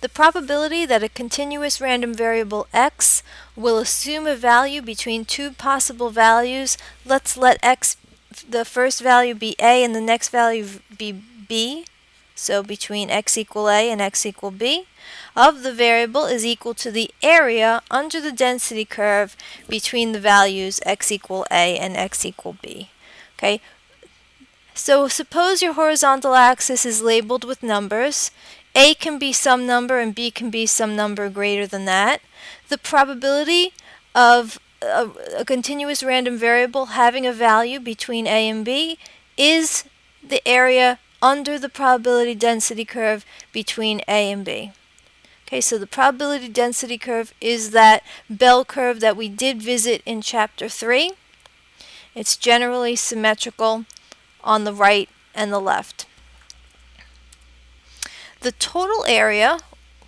The probability that a continuous random variable x will assume a value between two possible values, let's let x, the first value be a and the next value be b, so between x equal a and x equal b, of the variable is equal to the area under the density curve between the values x equal a and x equal b. Okay, so suppose your horizontal axis is labeled with numbers. A can be some number and b can be some number greater than that. The probability of a continuous random variable having a value between a and b is the area under the probability density curve between a and b. Okay, so the probability density curve is that bell curve that we did visit in chapter 3. It's generally symmetrical on the right and the left. The total area,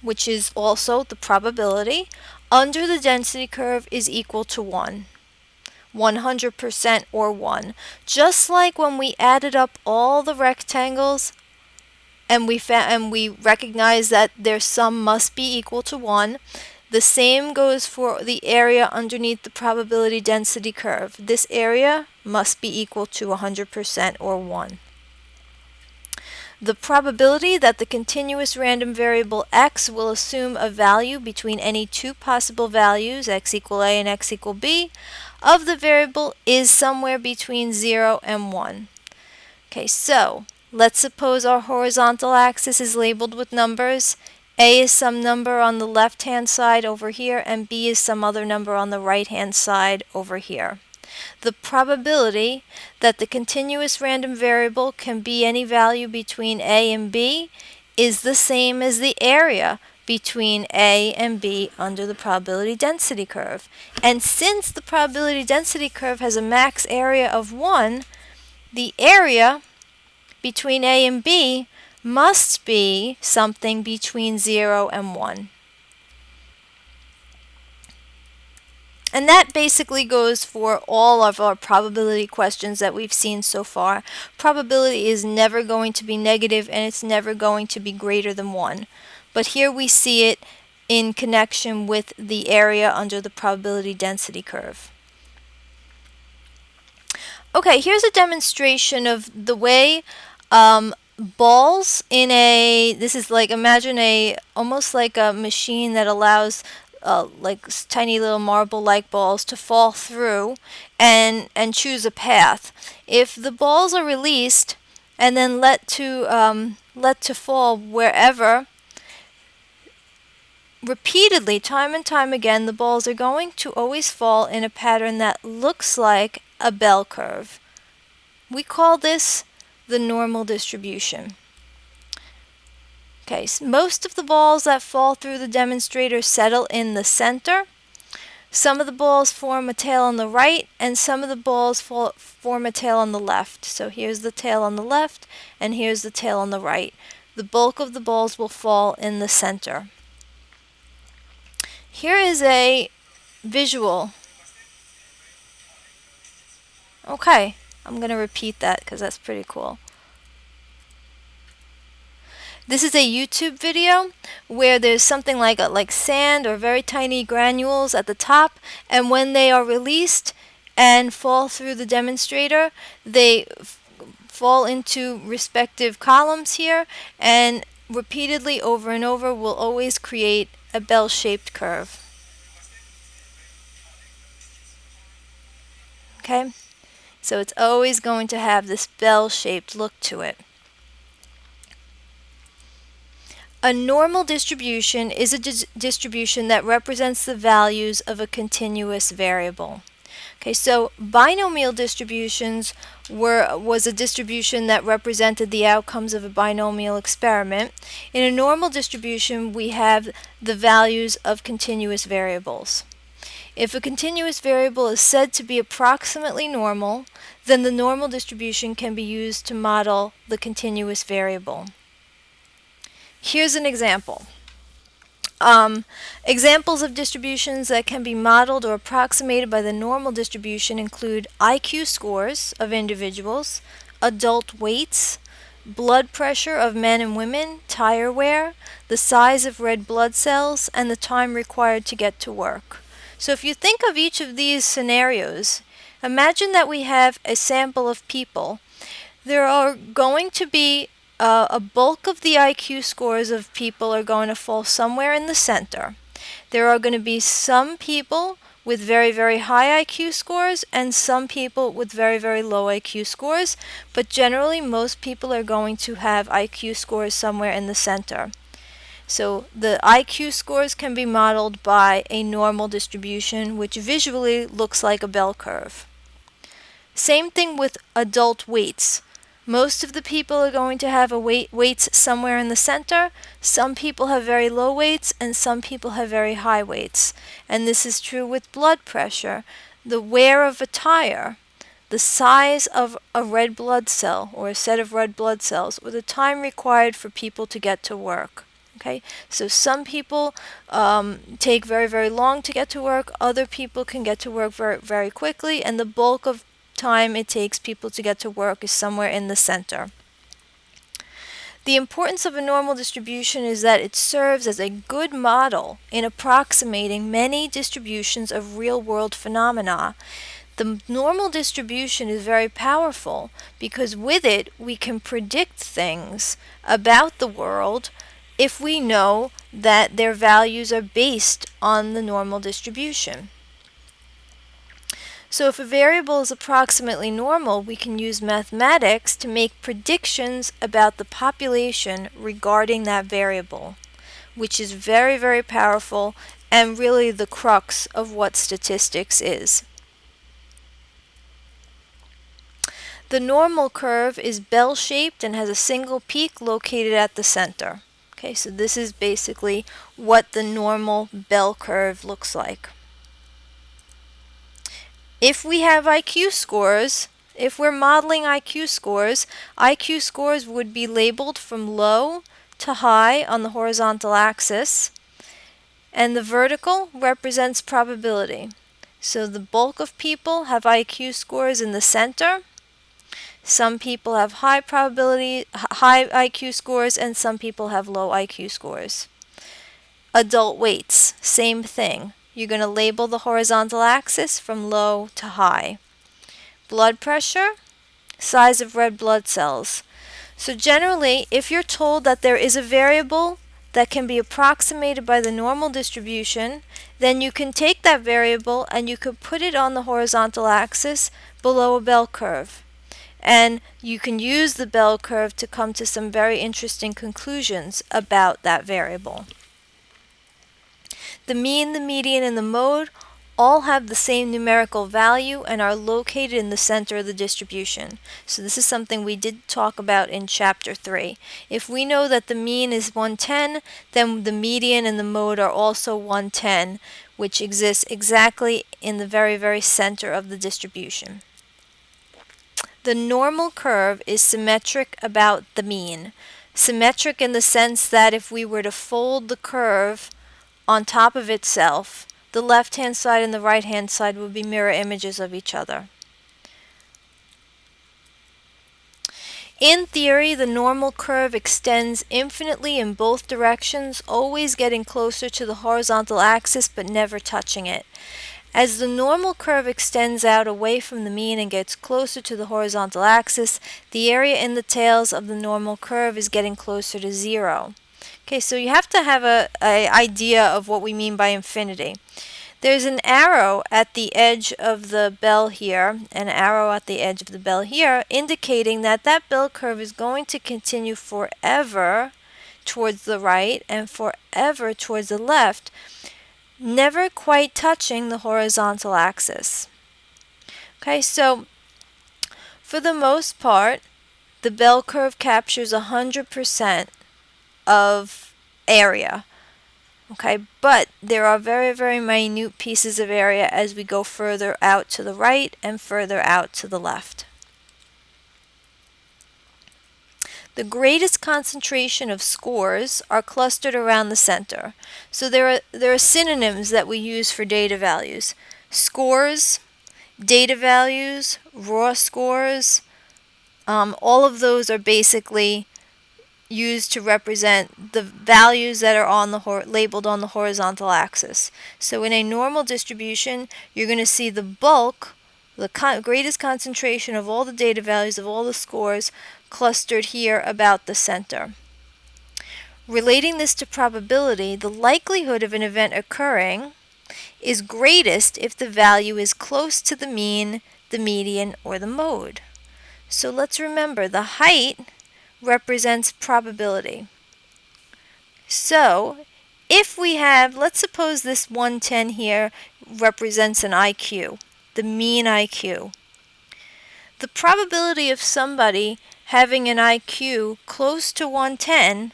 which is also the probability, under the density curve is equal to 1. 100% or 1. Just like when we added up all the rectangles and we recognize that their sum must be equal to 1, the same goes for the area underneath the probability density curve. This area must be equal to 100% or 1. The probability that the continuous random variable x will assume a value between any two possible values, x equal a and x equal b, of the variable is somewhere between 0 and 1. Okay, so let's suppose our horizontal axis is labeled with numbers. A is some number on the left-hand side over here, and b is some other number on the right-hand side over here. The probability that the continuous random variable can be any value between a and b is the same as the area between a and b under the probability density curve. And since the probability density curve has a max area of 1, the area between a and b must be something between 0 and 1. And that basically goes for all of our probability questions that we've seen so far. Probability is never going to be negative and it's never going to be greater than 1. But here we see it in connection with the area under the probability density curve. Okay, here's a demonstration of the way balls in this is like, imagine almost like a machine that allows like tiny little marble-like balls to fall through and choose a path. If the balls are released and then let to fall wherever, repeatedly, time and time again, the balls are going to always fall in a pattern that looks like a bell curve. We call this the normal distribution. Okay, so most of the balls that fall through the demonstrator settle in the center. Some of the balls form a tail on the right, and some of the balls form a tail on the left. So here's the tail on the left, and here's the tail on the right. The bulk of the balls will fall in the center. Here is a visual. Okay, I'm going to repeat that because that's pretty cool. This is a YouTube video where there's something like sand or very tiny granules at the top, and when they are released and fall through the demonstrator, they fall into respective columns here, and repeatedly over and over will always create a bell-shaped curve. Okay? So it's always going to have this bell-shaped look to it. A normal distribution is a distribution that represents the values of a continuous variable. Okay, so binomial distributions was a distribution that represented the outcomes of a binomial experiment. In a normal distribution, we have the values of continuous variables. If a continuous variable is said to be approximately normal, then the normal distribution can be used to model the continuous variable. Here's an example. Examples of distributions that can be modeled or approximated by the normal distribution include IQ scores of individuals, adult weights, blood pressure of men and women, tire wear, the size of red blood cells, and the time required to get to work. So if you think of each of these scenarios, imagine that we have a sample of people. There are going to be a bulk of the IQ scores of people are going to fall somewhere in the center. There are going to be some people with very, very high IQ scores and some people with very, very low IQ scores, but generally most people are going to have IQ scores somewhere in the center. So the IQ scores can be modeled by a normal distribution, which visually looks like a bell curve. Same thing with adult weights. Most of the people are going to have weights somewhere in the center. Some people have very low weights and some people have very high weights. And this is true with blood pressure, the wear of a tire, the size of a red blood cell or a set of red blood cells, or the time required for people to get to work. Okay, so some people take very, very long to get to work. Other people can get to work very, very quickly, and the bulk of time it takes people to get to work is somewhere in the center. The importance of a normal distribution is that it serves as a good model in approximating many distributions of real-world phenomena. The normal distribution is very powerful because with it we can predict things about the world if we know that their values are based on the normal distribution. So if a variable is approximately normal, we can use mathematics to make predictions about the population regarding that variable, which is very, very powerful and really the crux of what statistics is. The normal curve is bell-shaped and has a single peak located at the center. Okay, so this is basically what the normal bell curve looks like. If we have IQ scores, if we're modeling IQ scores would be labeled from low to high on the horizontal axis, and the vertical represents probability. So the bulk of people have IQ scores in the center. Some people have high IQ scores, and some people have low IQ scores. Adult weights, same thing. You're going to label the horizontal axis from low to high. Blood pressure, size of red blood cells. So generally, if you're told that there is a variable that can be approximated by the normal distribution, then you can take that variable and you can put it on the horizontal axis below a bell curve. And you can use the bell curve to come to some very interesting conclusions about that variable. The mean, the median, and the mode all have the same numerical value and are located in the center of the distribution. So this is something we did talk about in Chapter 3. If we know that the mean is 110, then the median and the mode are also 110, which exists exactly in the very, very center of the distribution. The normal curve is symmetric about the mean. Symmetric in the sense that if we were to fold the curve on top of itself, the left-hand side and the right-hand side would be mirror images of each other. In theory, the normal curve extends infinitely in both directions, always getting closer to the horizontal axis but never touching it. As the normal curve extends out away from the mean and gets closer to the horizontal axis, the area in the tails of the normal curve is getting closer to zero. Okay, so you have to have an idea of what we mean by infinity. There's an arrow at the edge of the bell here, an arrow at the edge of the bell here, indicating that that bell curve is going to continue forever towards the right and forever towards the left, never quite touching the horizontal axis. Okay, so for the most part, the bell curve captures 100% of area. Okay, but there are very, very minute pieces of area as we go further out to the right and further out to the left. The greatest concentration of scores are clustered around the center. So there are synonyms that we use for data values. Scores, data values, raw scores, All of those are basically used to represent the values that are on the labeled on the horizontal axis. So in a normal distribution, you're going to see the bulk, the greatest concentration of all the data values of all the scores clustered here about the center. Relating this to probability, the likelihood of an event occurring is greatest if the value is close to the mean, the median, or the mode. So let's remember the height represents probability. So if we have, let's suppose this 110 here represents an IQ, the mean IQ. The probability of somebody having an IQ close to 110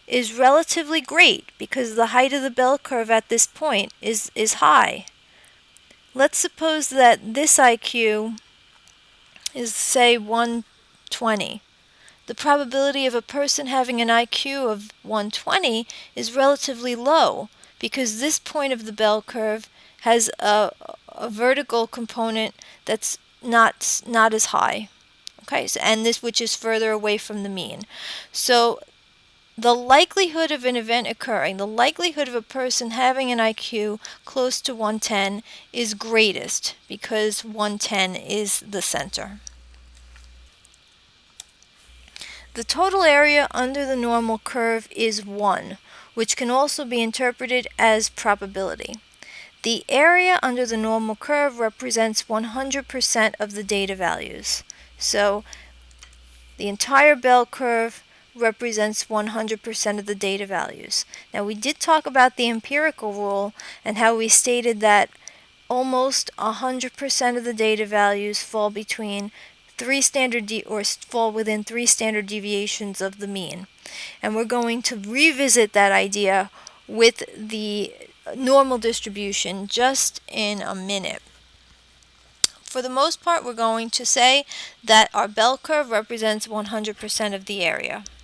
is relatively great because the height of the bell curve at this point is high. Let's suppose that this IQ is, say, 120. The probability of a person having an IQ of 120 is relatively low because this point of the bell curve has a vertical component that's not as high. Okay, so, and this which is further away from the mean. So the likelihood of an event occurring, the likelihood of a person having an IQ close to 110 is greatest because 110 is the center. The total area under the normal curve is 1, which can also be interpreted as probability. The area under the normal curve represents 100% of the data values. So the entire bell curve represents 100% of the data values. Now we did talk about the empirical rule and how we stated that almost 100% of the data values fall between fall within 3 standard deviations of the mean. And we're going to revisit that idea with the normal distribution just in a minute. For the most part, we're going to say that our bell curve represents 100% of the area.